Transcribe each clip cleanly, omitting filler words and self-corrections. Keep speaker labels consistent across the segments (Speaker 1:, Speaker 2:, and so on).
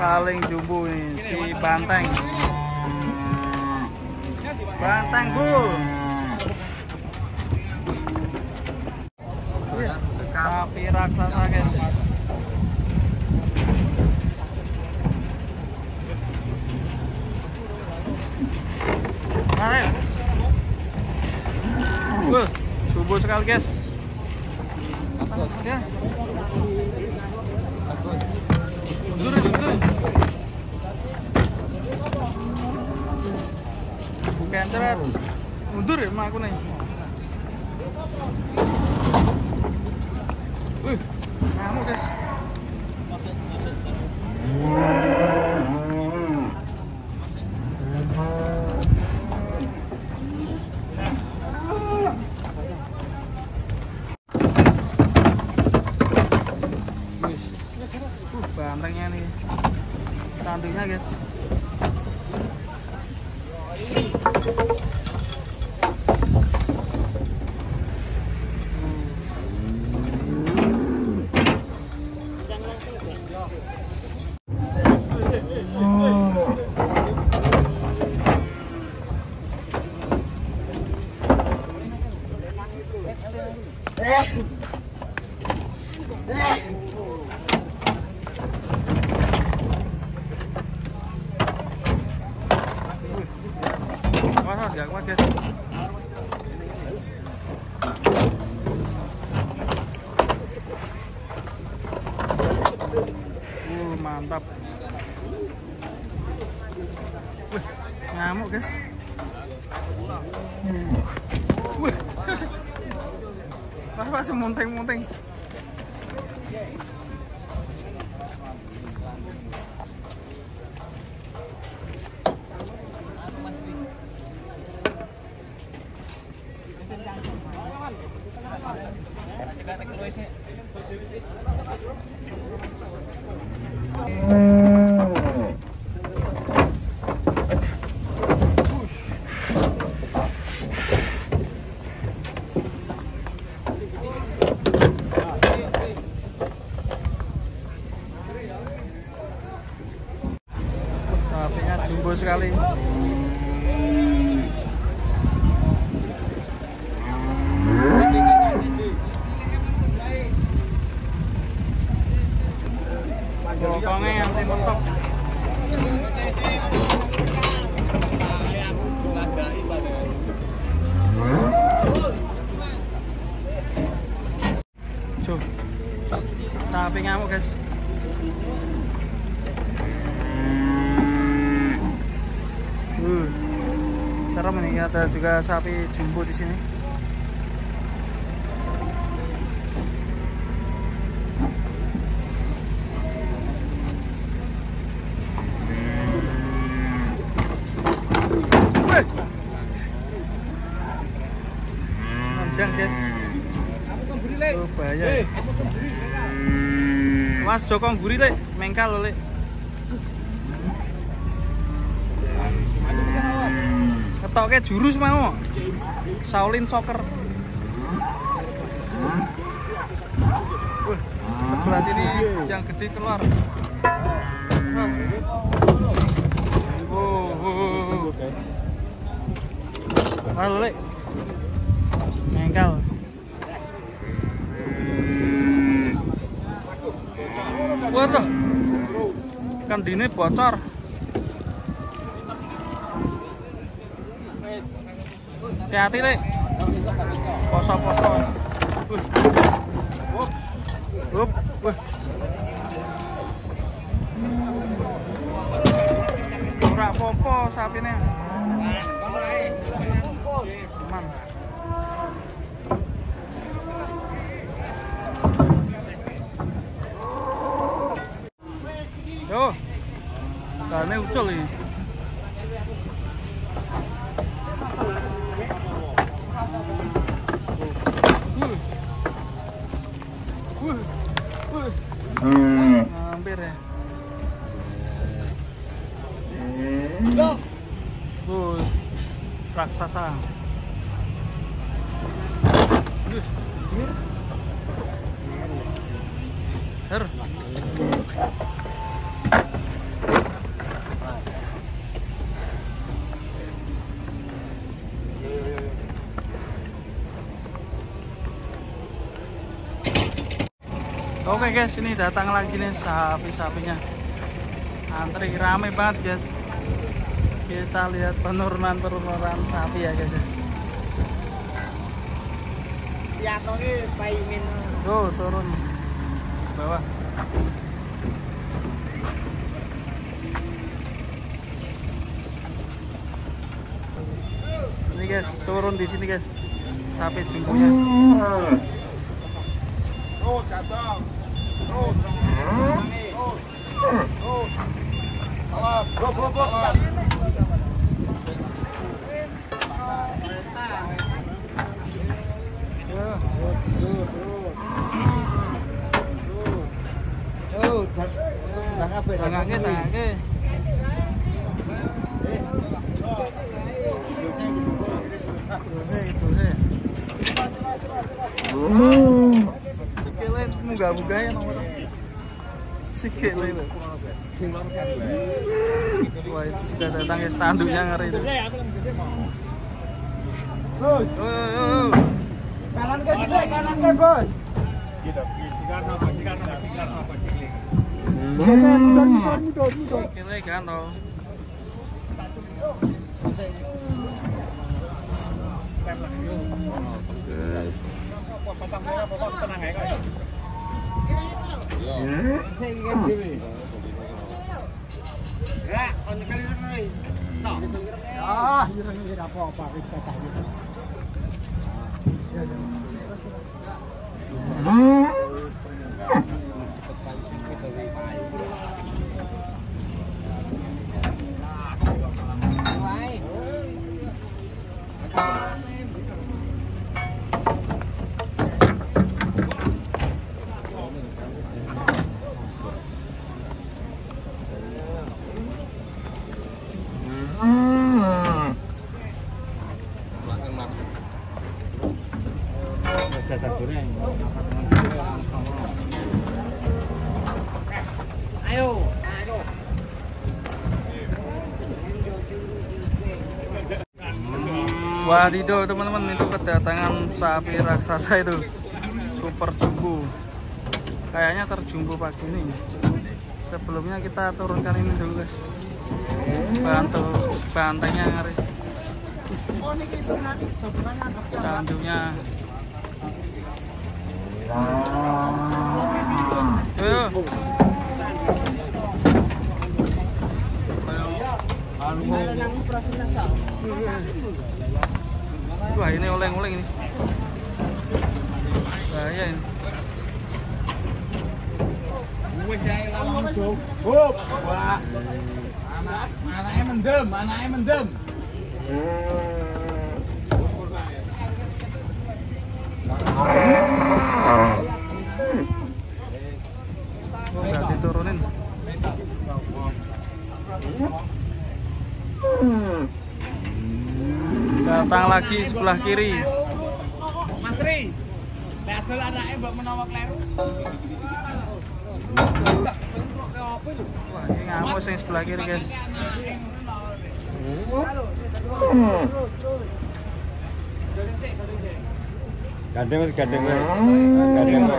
Speaker 1: paling jumbo nih si banteng. Banteng full. Sapi raksasa guys. Mari. Jumbo sekali guys. Ya. Mundur. Bukan cerat. Mundur ya mak aku nih. Ngamuk guys. Bantengnya nih, tanduknya guys. Gak kuat guys. Mantap. Ngamuk guys. Masih munteng-munteng. Sapinya jumbo sekali. Bokongnya anti mentok. Cuh, sapi ngamuk guys. Serem nih, ada juga sapi jumbo di sini. Panjang guys. Oh, bahaya. Mas Jokong guri lek, mengkal lek. Ketoknya jurus mau. Shaolin Soccer. Sebelah sini yang gede keluar. Halo lek. Mengkal. Waduh. Kandine bocor. Hati-hati lek. Poso-poso. Ora apa-apa sapine. Aman. Yo. Karena ucul ini. Hampir ya. Raksasa. Oke guys, ini datang lagi nih sapi-sapinya. Antri rame banget guys. Kita lihat penurunan sapi ya guys ya. Tuh turun bawah. Ini guys, turun di sini guys. Sapi jumbonya.
Speaker 2: Terus jatuh. Terus. Salah.
Speaker 1: Tangake. Sikile munggah-munggah ya nomor. Sikile lho. Wah, itu sudah datang ya, tanduknya ngeri itu. Bos.
Speaker 2: Kanan ke bos.
Speaker 1: Sikile gantol. Wadidaw teman-teman, itu kedatangan sapi raksasa itu super jumbo. Kayaknya terjumbo pagi ini. Sebelumnya kita turunkan ini dulu guys. Bantu bantainya ngeri. Tanduknya. Wah, ini oleng-oleng ini. Bahaya ini.
Speaker 2: Anaknya mendem.
Speaker 1: Nggak diturunin. Datang lagi sebelah kiri.
Speaker 2: Mas Tri, adol anaknya mbak menawa kleru.
Speaker 1: Wah, ini ngamuk sing sebelah kiri guys.
Speaker 3: Gandeng.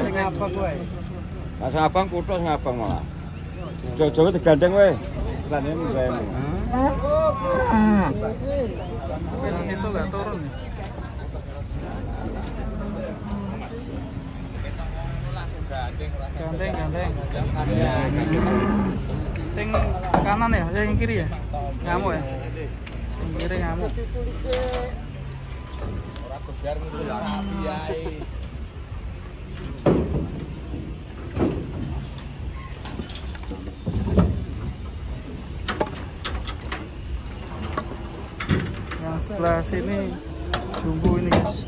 Speaker 2: Ngapa kowe?
Speaker 3: Mas abang kutuk ngabang malah. Jowo digandeng we. Selane mbayemu.
Speaker 1: Yang situ nggak turun. Gandeng. Sing kanan ya, yang kiri ya. Ngamuk ya. Sing kiri ngamuk. Yang sebelah sini jumbo ini guys.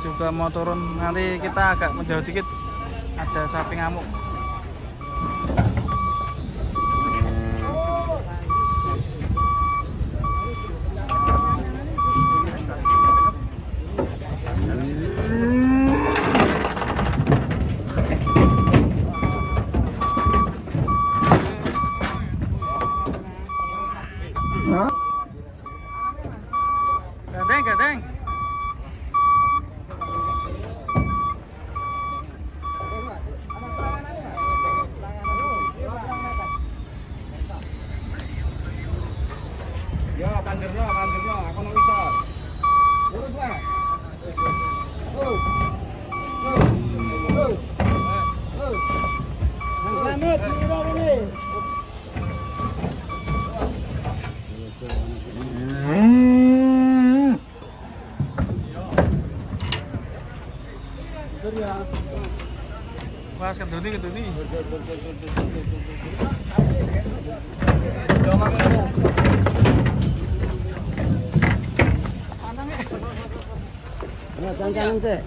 Speaker 1: Juga mau turun, nanti kita agak menjauh dikit, ada sapi ngamuk. Gadeng. Doni ke Doni.
Speaker 3: Nah, jangan sih.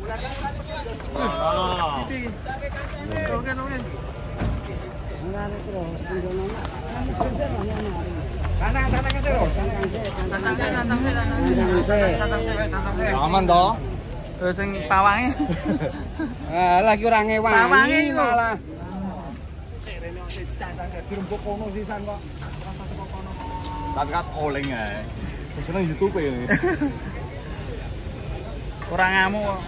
Speaker 1: Oke.
Speaker 3: Aman toh?
Speaker 1: Sing pawange.
Speaker 3: Lagi ora ngewangi malah.
Speaker 2: Dirembuk kono sisan kok.
Speaker 3: Kat oleng ae. Seneng YouTube ya.
Speaker 1: Ora ngamuk kok.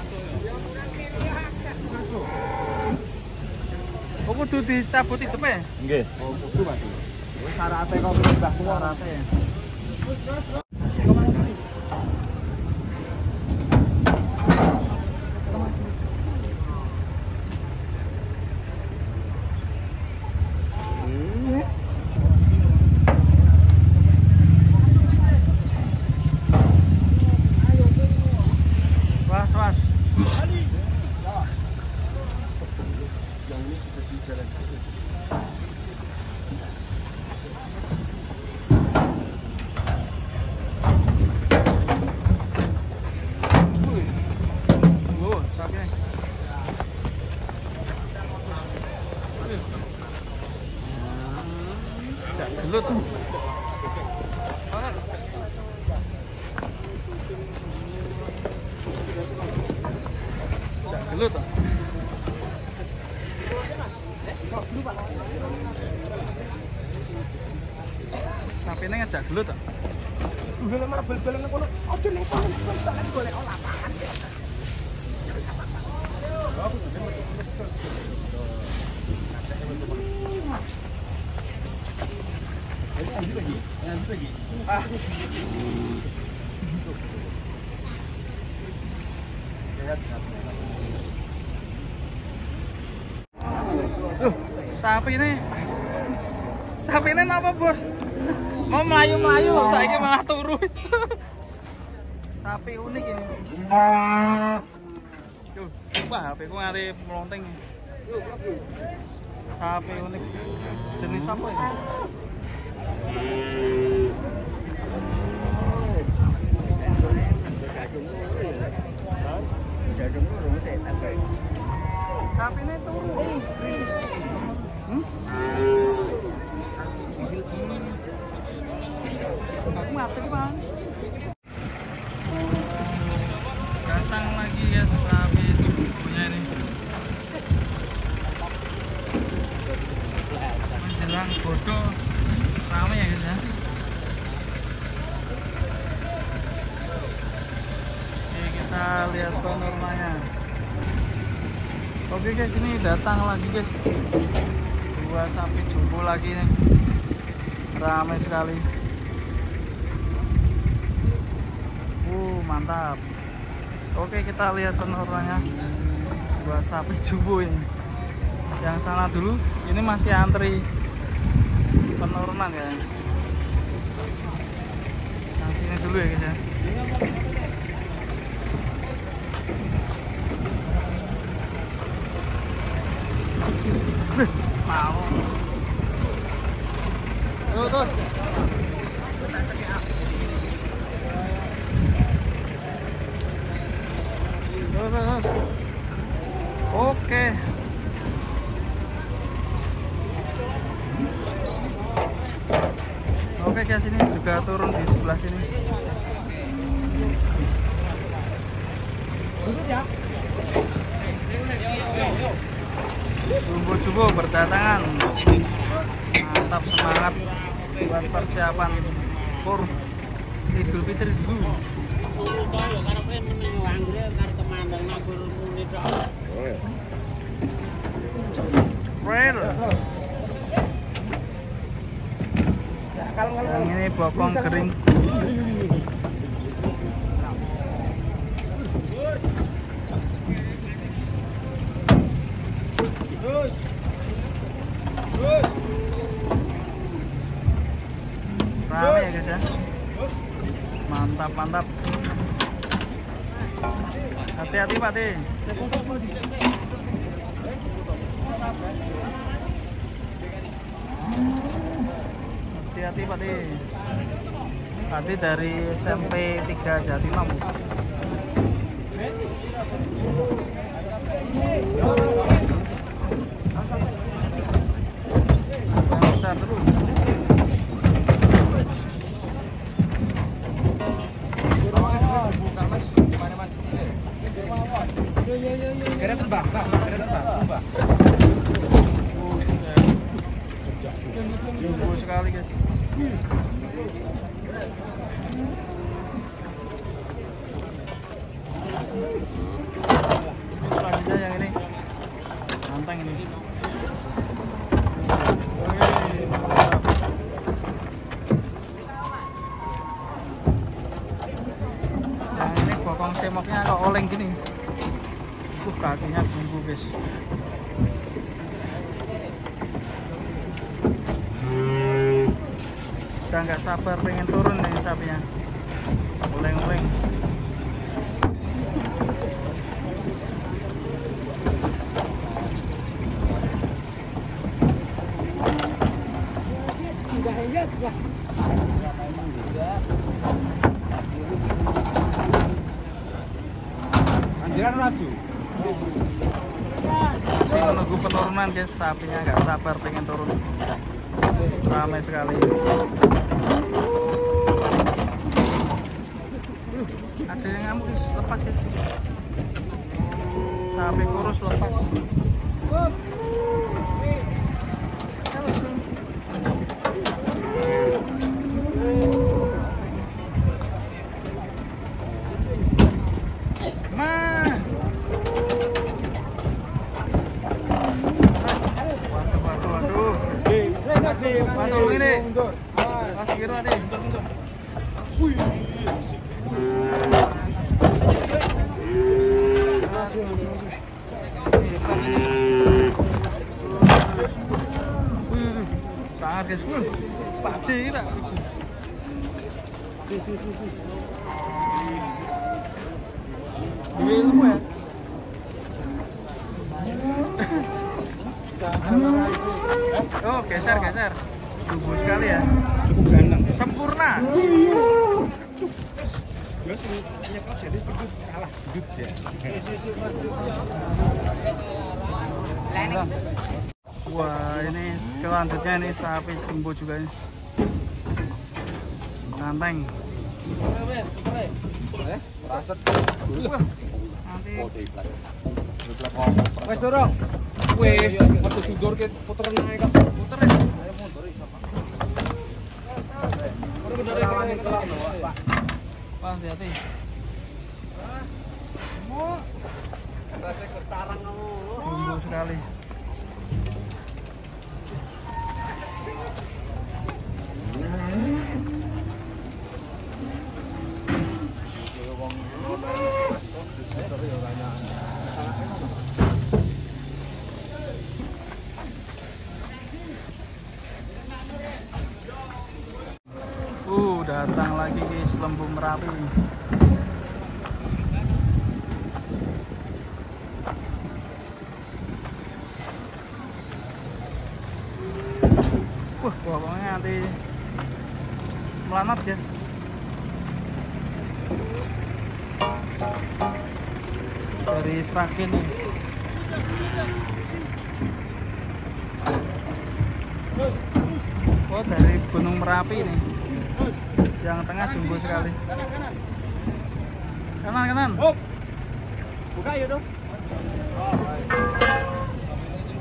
Speaker 1: Kok kudu dicabut hidupnya?
Speaker 3: Nggih. Oh, kudu Mas. Wis sarate kok mbah tuwa rate ya.
Speaker 1: Was. Gelut. Gelut. Sapi ini ngejak gelut.
Speaker 2: Udah lemar bel-belen kono. Ojo nek kono tak golek lapangan. Lanjut lagi.
Speaker 1: Sapi ini apa bos? Mau melayu-melayu, saya malah turun. Sapi unik ini. Tuh, coba HP ku ngari melonteng. Sapi unik. Jenis apa ini? Sapi ini turun. Aku ngerti bang. Datang lagi ya sapi jumbonya ini. Menjelang bodoh ramai ya guys ya. Oke, kita lihat panoramanya. Oke guys, ini datang lagi guys. Dua sapi jumbo lagi nih. Ramai sekali. Mantap. Oke, kita lihat panoramanya. Dua sapi jumbo ini. Yang sana dulu, ini masih antri penurunan ya. Yang sini dulu ya guys ya. Mau. Tuh. Terus. Oke. Oke guys, ini juga turun di sebelah sini. Jumbo-jumbo berdatangan. Mantap, semangat buat persiapan Pur Idul Fitri dulu. Rel. Yang ini bokong kering. Ramai ya guys ya. Mantap. Hati-hati Pak De. Hati-hati Pak Di. Tadi dari SMP 3 Jatimam. Yang besar dulu.
Speaker 2: Kira terbang, Pak. Kira terbang, Pak.
Speaker 1: Jumbo sekali, guys. Selanjutnya yang ini ganteng ini. Yang ini bokong semoknya kok oleng gini. Kakinya bumbu, guys. Udah nggak sabar pengen turun nih sapinya. Oleng-oleng.
Speaker 2: Anjuran maju.
Speaker 1: Masih menunggu penurunan, guys. Sapinya nggak sabar pengen turun. Ramai sekali. Ada yang ngamuk, guys. Lepas, guys. Sapi kurus lepas. Mantul ini. Masih kira nih. Sangat, guys. Pati kita. Dua ilmu ya. Oh, geser. Jumbo sekali ya.
Speaker 2: Cukup ganteng.
Speaker 1: Sempurna.
Speaker 2: Gue sih nyekap jadi cukup kalah hidup ya.
Speaker 1: Wah, ini selanjutnya ini sapi jumbo juga ini. Ganteng.
Speaker 2: Raset.
Speaker 1: Nanti
Speaker 2: Wes dorong. Weh, waktu sudor ke puter naik kan.
Speaker 1: puter ya. Wah, hati-hati. Jumbo sekali. Datang lagi, guys, lembu Merapi. Pokoknya nanti melanat, guys. Dari Sragen nih. Oh, dari Gunung Merapi nih. Yang tengah jumbo sekali. Kanan.
Speaker 2: Buka ya dong.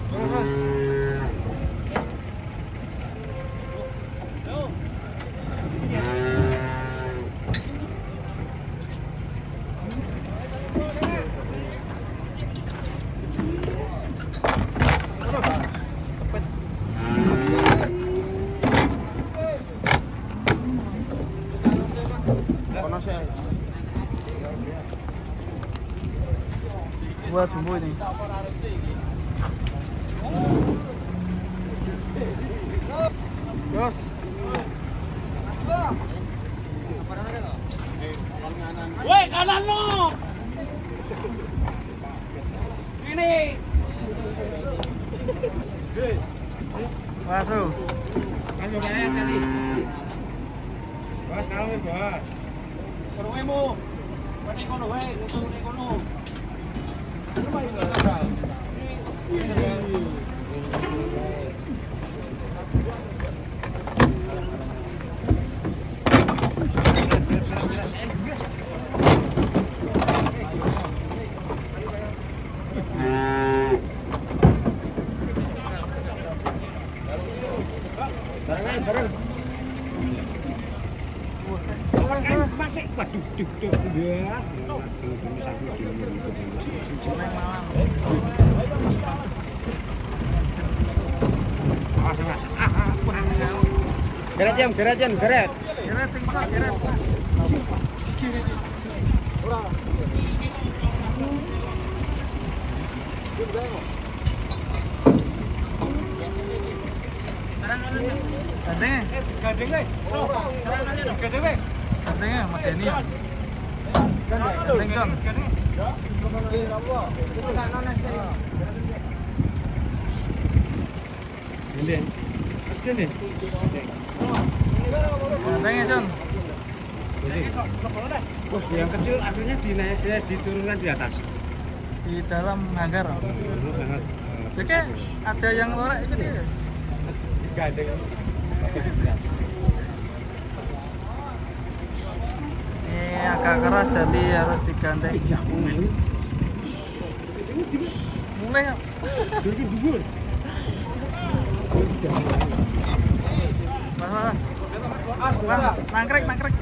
Speaker 1: Terus. Buat jumbo ini. Terus.
Speaker 2: Woi, kanan lo. Ini.
Speaker 1: Masuk.
Speaker 2: Ayo kaya tadi. Bos, kalau bos. Kurungmu. Pane kono wae, nutune kono. Masih waduh ya. Geret jam, geret. Geret sing besar, geret.
Speaker 1: Gandengnya Mas Denny ya? Gandeng John. Gandengnya John.
Speaker 2: Yang kecil akhirnya diturunkan di atas.
Speaker 1: Di dalam hanggar. Jadi ada yang lorek itu dia.
Speaker 2: Gandeng.
Speaker 1: Ini agak keras jadi harus digandeng. Mulai ya. Mas. Nangkrek.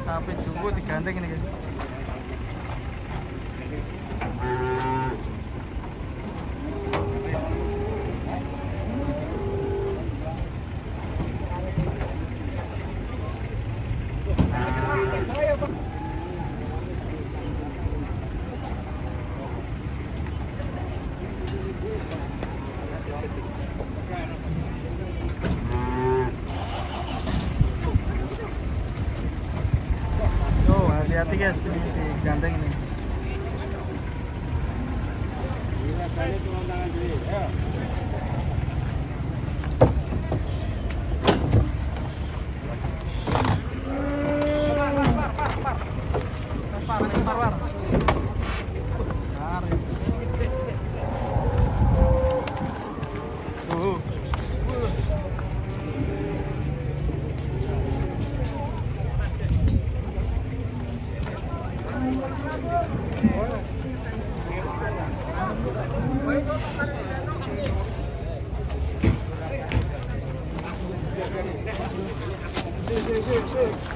Speaker 1: Sapi jumbo digandeng ini guys. Hati-hati guys, ini digandeng ini. Par. Sik.